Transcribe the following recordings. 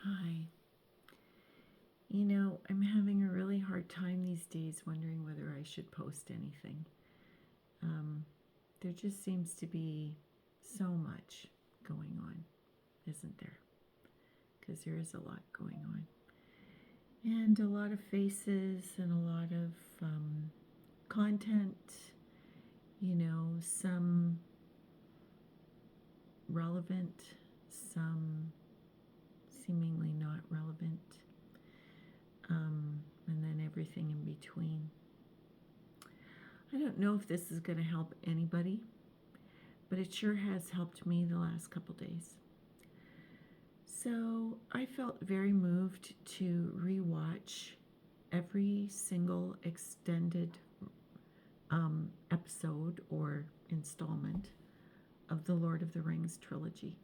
Hi. I'm having a really hard time these days wondering whether I should post anything. There just seems to be so much going on, isn't there? Because there is a lot going on. And a lot of faces and a lot of content, some relevant, some seemingly not relevant, and then everything in between. I don't know if this is going to help anybody, but it sure has helped me the last couple days. So I felt very moved to rewatch every single extended episode or installment of the Lord of the Rings trilogy.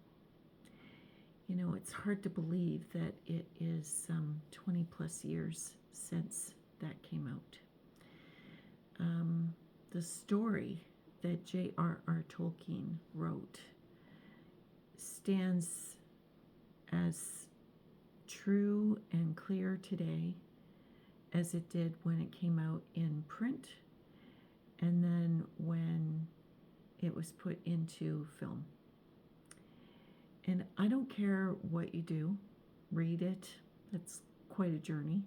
It's hard to believe that it is 20 plus years since that came out. The story that J.R.R. Tolkien wrote stands as true and clear today as it did when it came out in print and then when it was put into film. And I don't care what you do, read it. That's quite a journey,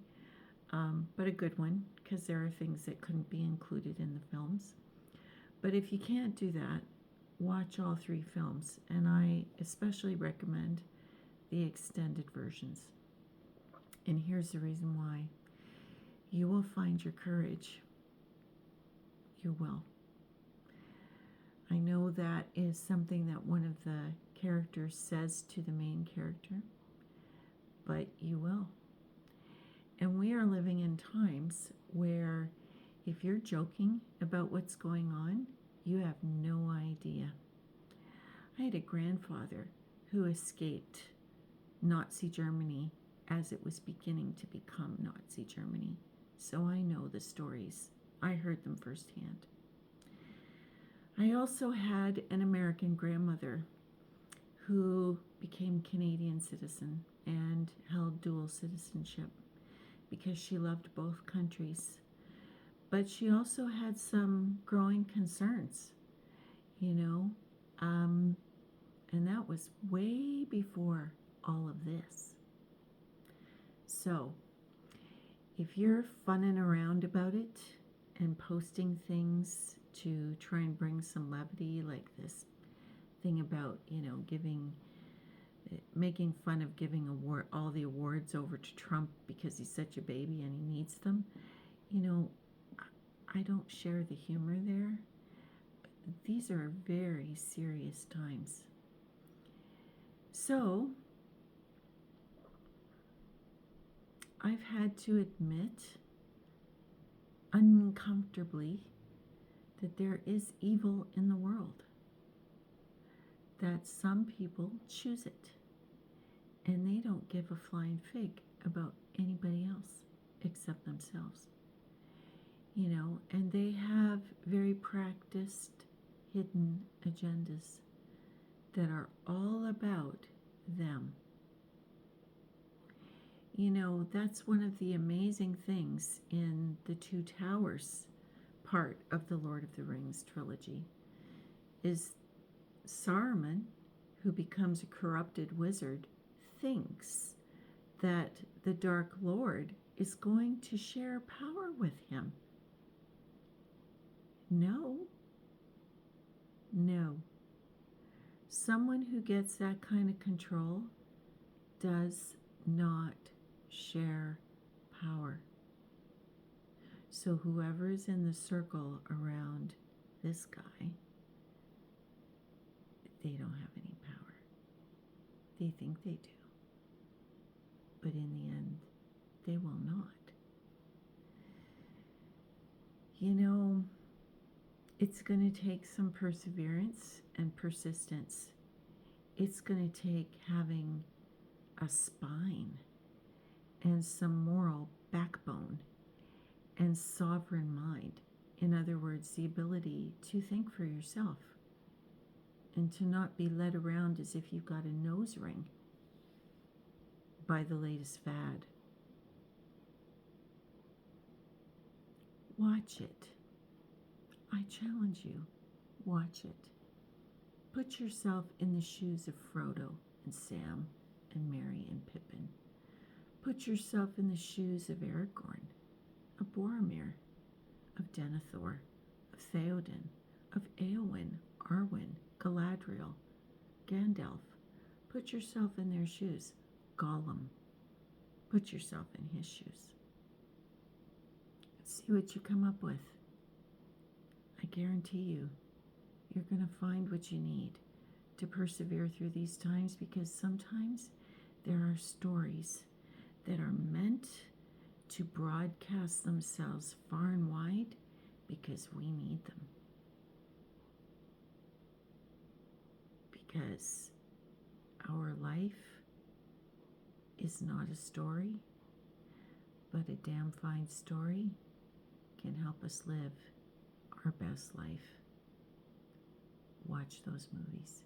but a good one, because there are things that couldn't be included in the films. But if you can't do that, watch all three films, and I especially recommend the extended versions. And here's the reason why. You will find your courage. You will. I know that is something that one of the characters says to the main character, but you will. And we are living in times where if you're joking about what's going on, you have no idea. I had a grandfather who escaped Nazi Germany as it was beginning to become Nazi Germany. So I know the stories. I heard them firsthand. I also had an American grandmother who became Canadian citizen and held dual citizenship because she loved both countries. But she also had some growing concerns, and that was way before all of this. So, if you're funning around about it and posting things to try and bring some levity, like this thing about, making fun of giving all the awards over to Trump because he's such a baby and he needs them, I don't share the humor there. These are very serious times. So, I've had to admit uncomfortably that there is evil in the world, that some people choose it, and they don't give a flying fig about anybody else except themselves. And they have very practiced hidden agendas that are all about them. That's one of the amazing things in the Two Towers part of the Lord of the Rings trilogy is Saruman, who becomes a corrupted wizard, thinks that the Dark Lord is going to share power with him. No. Someone who gets that kind of control does not share power. So whoever is in the circle around this guy, they don't have any power. They think they do. But in the end, they will not. It's going to take some perseverance and persistence. It's going to take having a spine and some moral backbone and sovereign mind. In other words, the ability to think for yourself and to not be led around as if you've got a nose ring. by the latest fad. Watch it. I challenge you. Watch it. Put yourself in the shoes of Frodo and Sam and Merry and Pippin. Put yourself in the shoes of Aragorn, of Boromir, of Denethor, of Theoden, of Éowyn, Arwen, Galadriel, Gandalf. Put yourself in their shoes. Gollum. Put yourself in his shoes. See what you come up with. I guarantee you, you're going to find what you need to persevere through these times, because sometimes there are stories that are meant to broadcast themselves far and wide because we need them. Because our life is not a story, but a damn fine story can help us live our best life. Watch those movies.